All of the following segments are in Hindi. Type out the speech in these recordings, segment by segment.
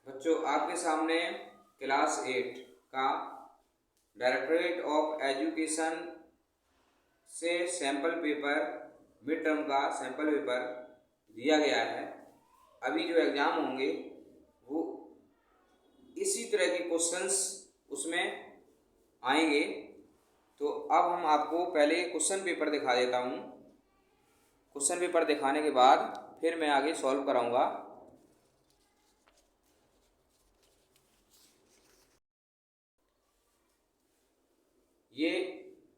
बच्चों, आपके सामने क्लास 8 का डायरेक्टरेट ऑफ एजुकेशन से सैम्पल पेपर, मिड टर्म का सैम्पल पेपर दिया गया है। अभी जो एग्ज़ाम होंगे वो इसी तरह के क्वेश्चंस उसमें आएंगे। तो अब हम आपको पहले क्वेश्चन पेपर दिखा देता हूँ। क्वेश्चन पेपर दिखाने के बाद फिर मैं आगे सॉल्व कराऊंगा। ये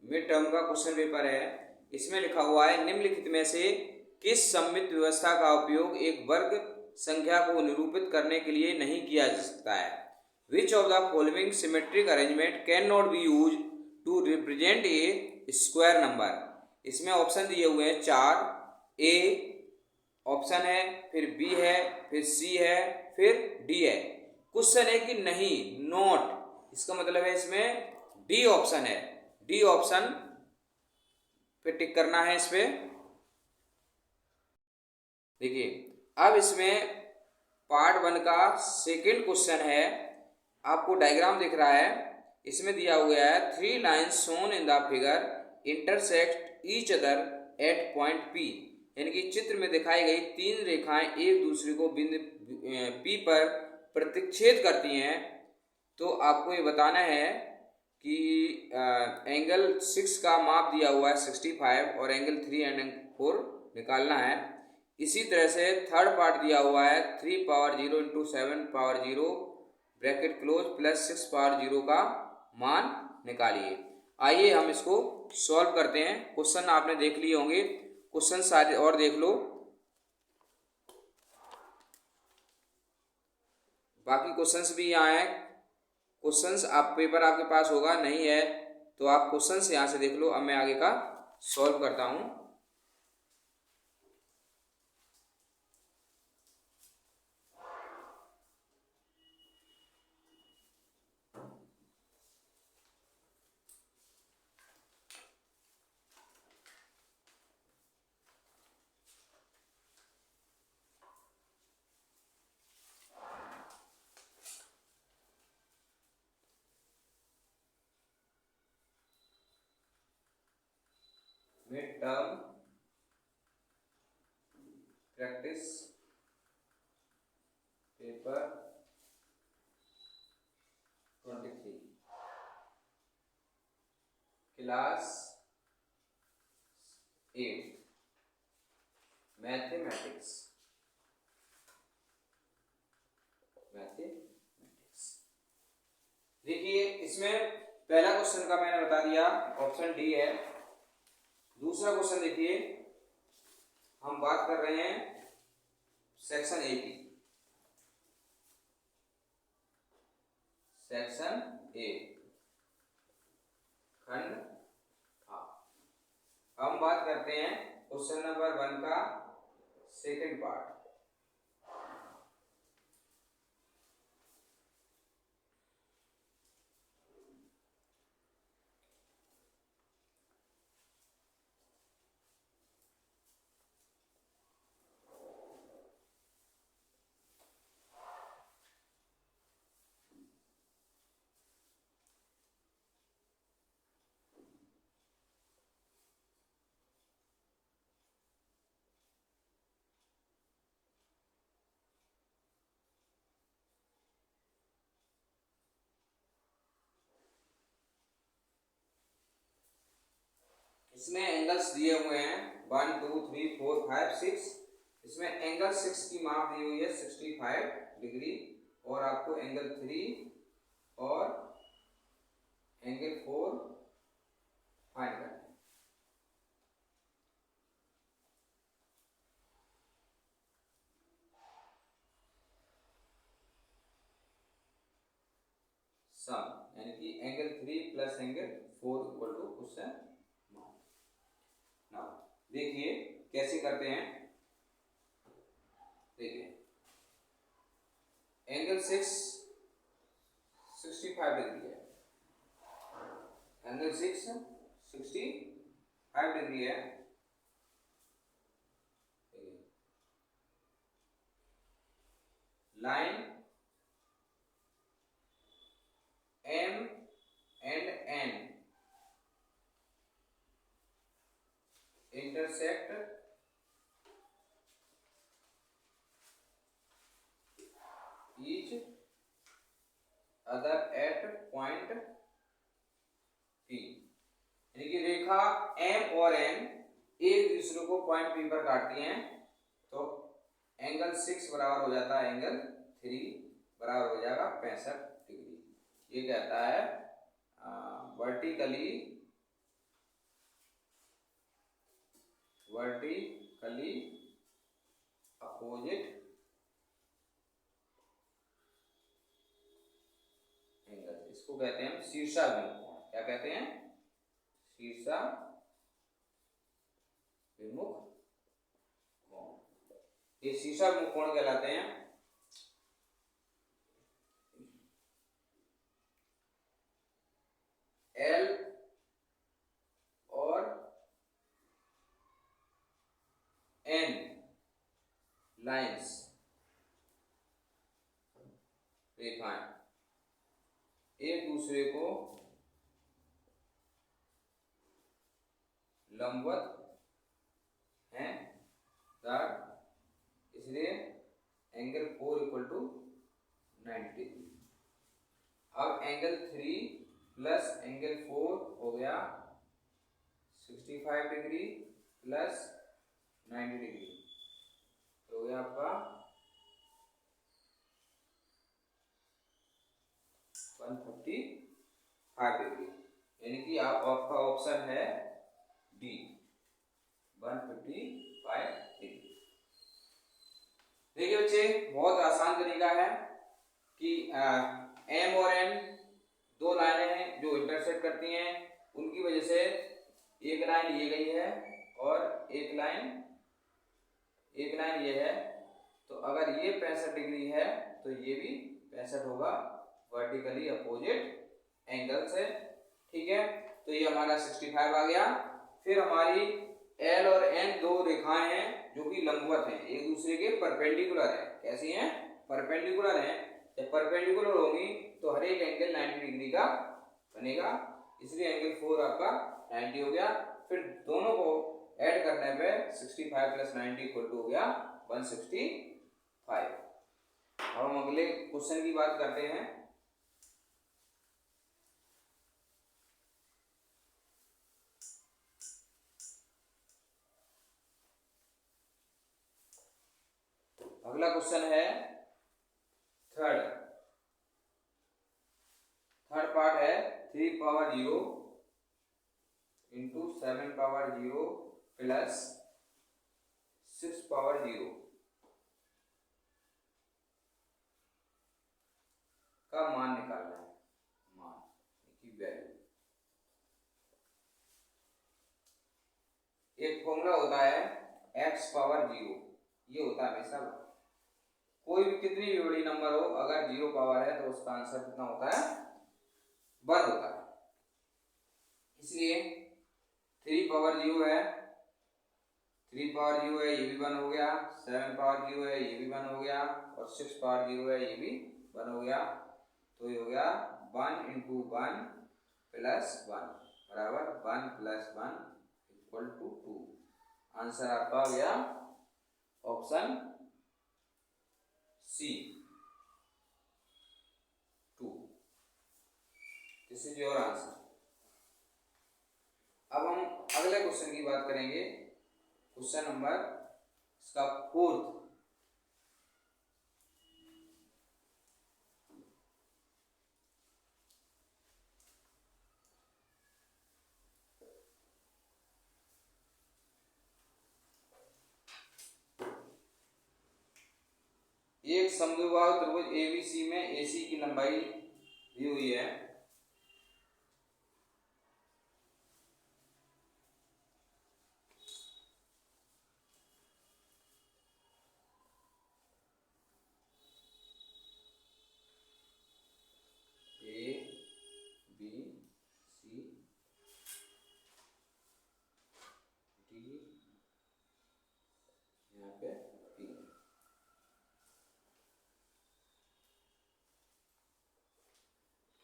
मिड टर्म का क्वेश्चन पेपर है। इसमें लिखा हुआ है, निम्नलिखित में से किस सममित व्यवस्था का उपयोग एक वर्ग संख्या को निरूपित करने के लिए नहीं किया जा सकता है। Which of the following symmetric arrangement can not be use to represent a square number. इसमें ऑप्शन दिए हुए हैं 4। ए ऑप्शन है, फिर बी है, फिर सी है, फिर डी है। क्वेश्चन है कि नहीं, नॉट, इसका मतलब है इसमें डी ऑप्शन है। डी ऑप्शन पे टिक करना है इस पे। देखिए, अब इसमें पार्ट 1 का सेकंड क्वेश्चन है। आपको डायग्राम दिख रहा है, इसमें दिया हुआ है 3 lines shown in the figure intersect each other at point P. यानी कि चित्र में दिखाई गई 3 रेखाएं एक दूसरे को बिंदु पी पर प्रतिच्छेद करती हैं। तो आपको ये बताना है कि एंगल 6 का माप दिया हुआ है 65 और एंगल 3 एंड 4 निकालना है। इसी तरह से थर्ड पार्ट दिया हुआ है 3 power 0 into 7 power 0 bracket close plus 6 power 0 का मान निकालिए। आइए हम इसको सॉल्व करते हैं। क्वेश्चन आपने देख लिए होंगे, क्वेश्चन सारे और देख लो। बाकी क्वेश्चंस भी यहाँ हैं। क्वेश्चंस आप पेपर आपके पास होगा, नहीं है तो आप क्वेश्चंस यहाँ से देख लो। अब मैं आगे का सॉल्व करता हूँ। Mid term practice paper 23 class 8 mathematics. देखिए, इसमें पहला क्वेश्चन का मैंने बता दिया, ऑप्शन डी है। दूसरा क्वेश्चन देखिए, हम बात कर रहे हैं सेक्शन ए की। सेक्शन ए, खंड आ। हम बात करते हैं क्वेश्चन नंबर 1 का सेकंड पार्ट। इसमें एंगल्स दिए हुए हैं 1 2 3 4 5 6। इसमें एंगल 6 की माप दी हुई है 65 डिग्री और आपको एंगल 3 और एंगल 4 फाइंड करना है। सम यानी कि angle 3 plus angle 4 equal to question. Now देखिए कैसे करते हैं। देखिए, एंगल 6 65 डिग्री है। एंगल 6 65 डिग्री है। Line each other at point P, यानी कि रेखा M और N एक दूसरे को पॉइंट P पर काटती हैं, तो एंगल 6 बराबर हो जाता है एंगल 3 बराबर हो जाएगा 65 डिग्री। ये कहता है वर्टिकली अपोजिट एंगल, इसको कहते हैं शीर्षाभिमुख कोण। क्या कहते हैं? शीर्षाभिमुख कोण। ये शीर्षाभिमुख कोण कहलाते हैं। एल और एन लाइंस, रेखाएं एक दूसरे को लंबवत हैं, इसलिए एंगल 4 इक्वल टू 90 डिग्री। अब एंगल 3 प्लस एंगल 4 हो गया 65 डिग्री प्लस 90 डिग्री, तो हो गया आपका 155 डिग्री, यानी कि आपका ऑप्शन है डी 155 डिग्री। देखिए बच्चे, बहुत आसान तरीका है कि एम और एन दो लाइनें हैं जो इंटरसेक्ट करती हैं, उनकी वजह से एक लाइन ये गई है और एक लाइन ये है, तो अगर ये 65 डिग्री है तो ये भी 65 होगा, वर्टिकली अपोजिट एंगल से। ठीक है, तो ये हमारा 65 आ गया। फिर हमारी एल और एन दो रेखाएं हैं जो कि लंबवत हैं, एक दूसरे के परपेंडिकुलर हैं। कैसी हैं? परपेंडिकुलर हैं। जब परपेंडिकुलर होंगी तो हर एक एंगल 90 डिग्री का बनेगा, इसलिए एंगल 4 आपका 90 हो गया। फिर दोनों को ऐड करने पे 65 प्लस 90 इक्वल टू हो गया 165। अब हम अगले क्वेश्चन की बात करते हैं। अगला क्वेश्चन है थर्ड पार्ट है 3 power 0 into 7 power 0 plus 6 power 0 का मान निकालना है, मान की वैल्यू। एक फॉर्मूला होता है x पावर 0, ये होता है हमेशा, कोई भी कितनी भी बड़ी नंबर हो अगर 0 पावर है तो उसका आंसर कितना होता है? 1 होता है। इसलिए 3 पावर 0 है, 3 पावर 0 है, ये भी 1 हो गया, 7 पावर 0 है, ये भी 1 हो गया, और 6 पावर 0 है, ये भी 1 हो गया। तो ये हो गया 1 इंटू 1 प्लस 1 बराबर 1 प्लस 1 इक्वल टू 2। आंसर आपका हो गया option C 2। This is your answer. अब हम अगले क्वेश्चन की बात करेंगे, क्वेश्चन नंबर इसका 4th। एक समद्विबाहु त्रिभुज ABC में AC की लंबाई दी हुई है,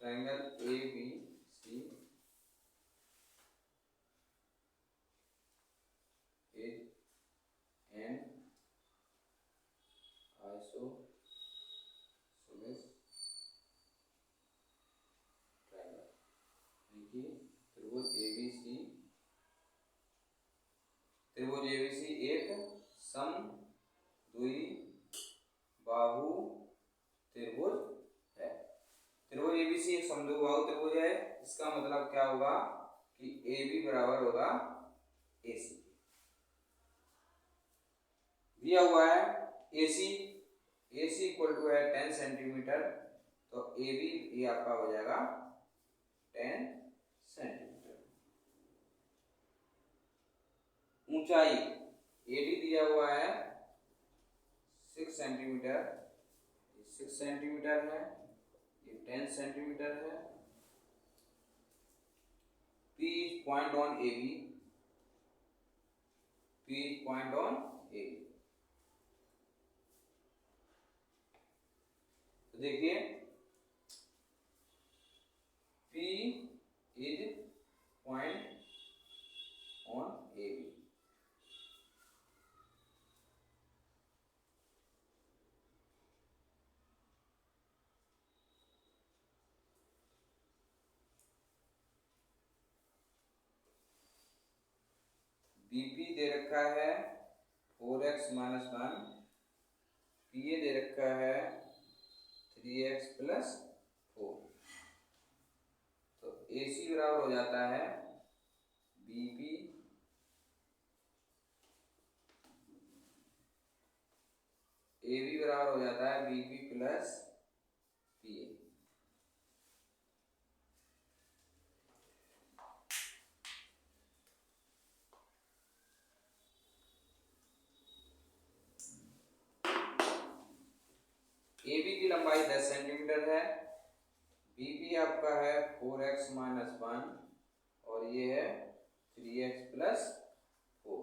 triangle ABC is an isosceles समबाहु त्रिभुज है। त्रिभुज एबीसी एक समबाहु त्रिभुज है। इसका मतलब क्या होगा कि AB बराबर होगा AC। दिया हुआ है AC इक्वल टू है 10 सेंटीमीटर, तो AB ये आपका हो जाएगा 10 सेंटीमीटर। ऊंचाई AD दिया हुआ है 6 सेंटीमीटर, 6 सेंटीमीटर है, ये 10 सेंटीमीटर है। P is point on AB, P is point on AB। तो देखिए P is point on AB। BP दे रखा है 4x माइनस 1, PA दे रखा है 3x प्लस 4। तो AC बराबर हो जाता है BP AB बराबर हो जाता है BP प्लस PA। AB की लंबाई 10 सेंटीमीटर है, BP आपका है 4x माइनस 1 और ये है 3x plus 4।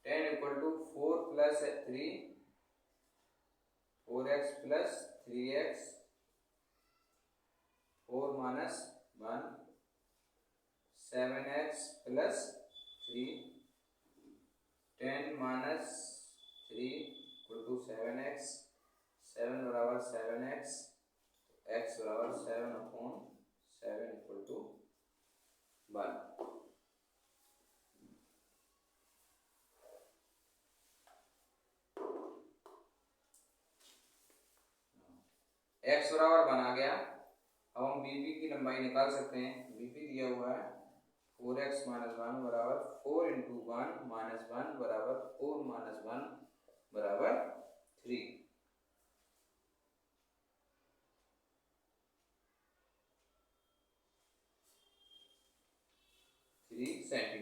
10 equal to 4 plus 3, 4x plus 3x, 4 minus 1, 7x plus 3, 10 minus 3 equal to 7x, 7 बराबर 7x, x बराबर 7/7 इक्वल टू 1। x बराबर 1 आ गया। अब हम BP की लंबाई निकाल सकते हैं। BP दिया हुआ है 4x माइनस 1 बराबर 4 इंटू 1 माइनस 1 बराबर 4 माइनस 1 बराबर 3। 3 सेंटीमीटर।